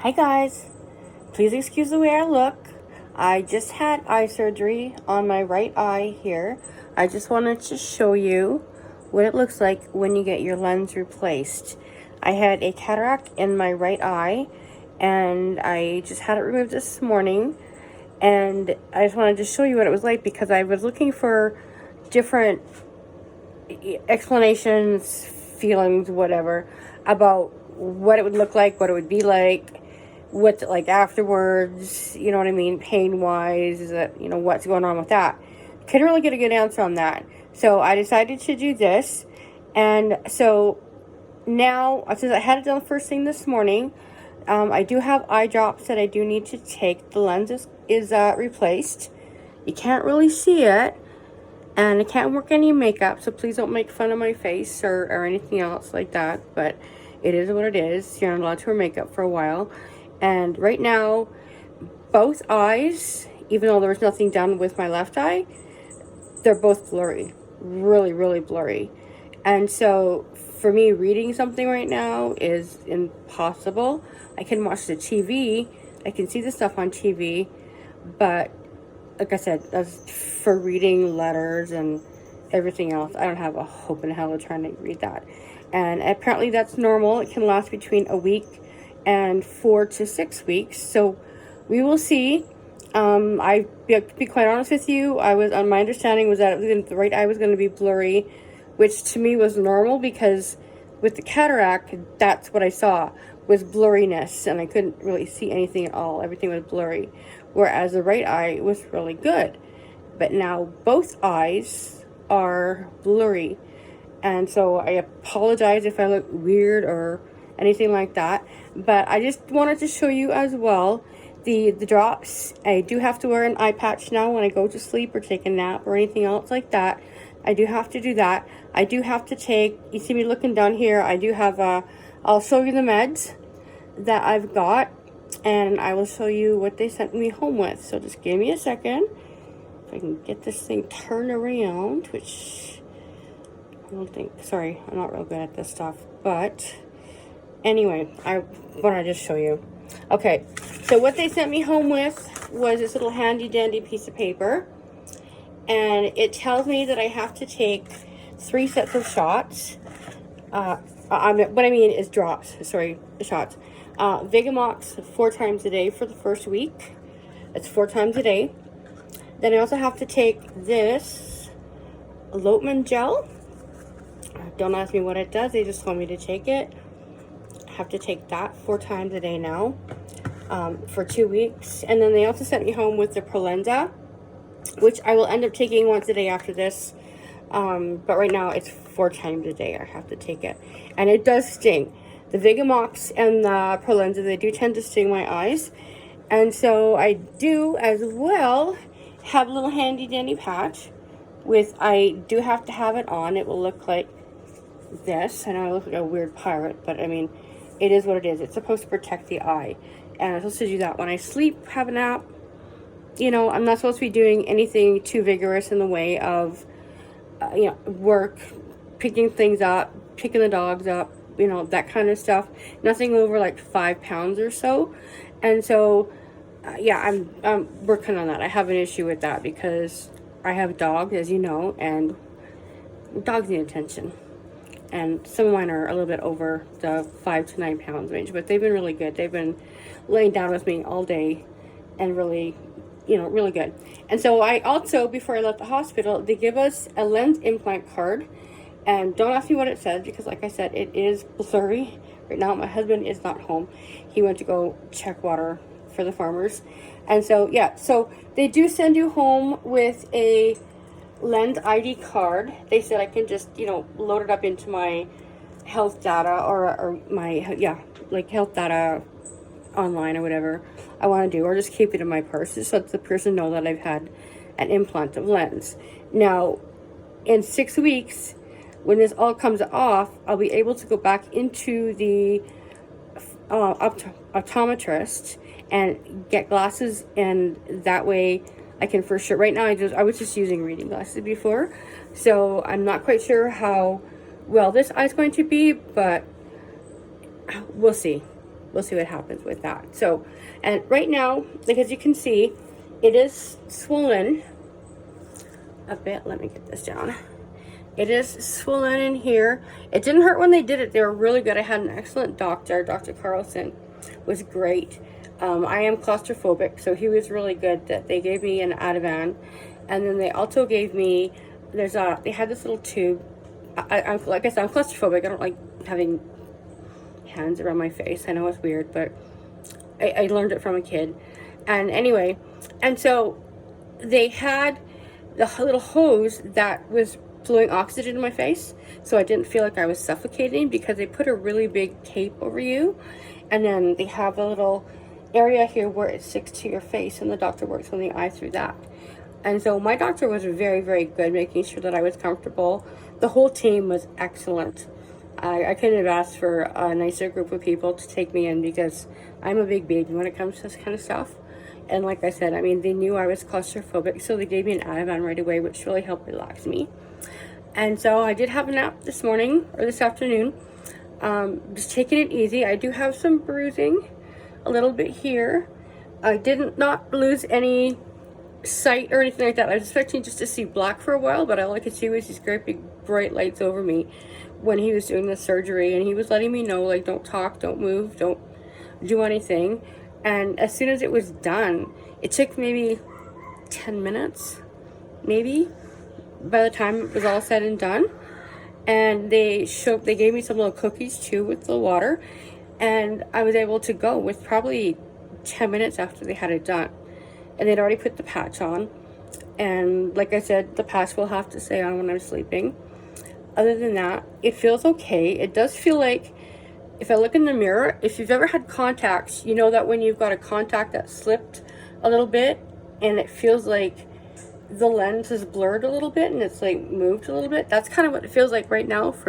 Hi guys, please excuse the way I look. I just had eye surgery on my right eye here. I just wanted to show you what it looks like when you get your lens replaced. I had a cataract in my right eye and I just had it removed this morning, and I just wanted to show you what it was like because I was looking for different explanations, feelings, whatever, about what it would look like, what it would be like, what's it like afterwards, you know what I mean, pain-wise, is that, what's going on with that. Couldn't really get a good answer on that. So I decided to do this. And so now, since I had it done first thing this morning, I do have eye drops that I do need to take. The lens is replaced. You can't really see it. And I can't work any makeup, so please don't make fun of my face or anything else like that. But it is what it is. You're not allowed to wear makeup for a while. And right now, both eyes, even though there was nothing done with my left eye, they're both blurry. Really, really blurry. And so for me, reading something right now is impossible. I can watch the TV. I can see the stuff on TV. But like I said, as for reading letters and everything else, I don't have a hope in hell of trying to read that. And apparently that's normal. It can last between a week and 4 to 6 weeks. So we will see. I be quite honest with you, I was on my understanding was that the right eye was going to be blurry, which to me was normal because with the cataract, that's what I saw was blurriness, and I couldn't really see anything at all. Everything was blurry, whereas the right eye was really good. But now both eyes are blurry, and so I apologize if I look weird or anything like that, but I just wanted to show you as well the drops. I do have to wear an eye patch now when I go to sleep or take a nap or anything else like that. I do have to do that. I do have to take, you see me looking down here, I do have I'll show you the meds that I've got, and I will show you what they sent me home with. So just give me a second if I can get this thing turned around, which I don't think, sorry, I'm not real good at this stuff, but anyway, I want to just show you. Okay, so what they sent me home with was this little handy dandy piece of paper, and it tells me that I have to take 3 sets of shots. What I mean is drops, sorry, shots. Vigamox 4 times a day for the first week. It's 4 times a day. Then I also have to take this elopement gel. Don't ask me what it does, they just told me to take it. I have to take that 4 times a day now, for 2 weeks. And then they also sent me home with the Prolenza, which I will end up taking once a day after this. But right now it's 4 times a day I have to take it. And it does sting. The Vigamox and the Prolenza, they do tend to sting my eyes. And so I do as well have a little handy dandy patch with, I do have to have it on. It will look like this. I know I look like a weird pirate, but I mean, it is what it is. It's supposed to protect the eye. And I'm supposed to do that when I sleep, have a nap. You know, I'm not supposed to be doing anything too vigorous in the way of, work, picking things up, picking the dogs up, that kind of stuff. Nothing over like 5 pounds or so. And so, yeah, I'm working on that. I have an issue with that because I have dogs, as you know, and dogs need attention. And some of mine are a little bit over the 5 to 9 pounds range, but they've been really good. They've been laying down with me all day and really, really good. And so I also, before I left the hospital, they give us a lens implant card. And don't ask me what it says because, like I said, it is blurry. Right now, my husband is not home. He went to go check water for the farmers. And so, yeah, so they do send you home with a lens ID card. They said I can just, load it up into my health data or my, like health data online or whatever I want to do, or just keep it in my purse just so that the person know that I've had an implant of lens. Now, in 6 weeks, when this all comes off, I'll be able to go back into the optometrist and get glasses, and that way I can for sure. Right now, I was just using reading glasses before, so I'm not quite sure how well this eye's going to be, but we'll see. we'll see what happens with that. So, and right now, like as you can see, it is swollen a bit. Let me get this down. It is swollen in here. It didn't hurt when they did it. They were really good. I had an excellent doctor. Dr. Carlson was great. I am claustrophobic, so he was really good. That they gave me an Ativan, and then they also gave me, they had this little tube. I'm like I said, I'm claustrophobic. I don't like having hands around my face. I know it's weird, but I learned it from a kid. And anyway, and so they had the little hose that was blowing oxygen in my face, so I didn't feel like I was suffocating, because they put a really big tape over you, and then they have a little area here where it sticks to your face, and the doctor works on the eye through that. And so my doctor was very, very good, making sure that I was comfortable. The whole team was excellent. I couldn't have asked for a nicer group of people to take me in, because I'm a big baby when it comes to this kind of stuff. And like I said, I mean, they knew I was claustrophobic, so they gave me an Ativan right away, which really helped relax me. And so I did have a nap this morning, or this afternoon, just taking it easy. I do have some bruising, a little bit here. I did not lose any sight or anything like that. I was expecting just to see black for a while, but all I could see was these great big bright lights over me when he was doing the surgery, and he was letting me know, like, don't talk, don't move, don't do anything. And as soon as it was done, it took maybe 10 minutes, maybe, by the time it was all said and done. And they gave me some little cookies too with the water, and I was able to go with probably 10 minutes after they had it done. And they'd already put the patch on, and like I said, the patch will have to stay on when I'm sleeping. Other than that, it feels okay. It does feel like, if I look in the mirror, if you've ever had contacts, you know that when you've got a contact that slipped a little bit, and it feels like the lens is blurred a little bit, and it's like moved a little bit. That's kind of what it feels like right now for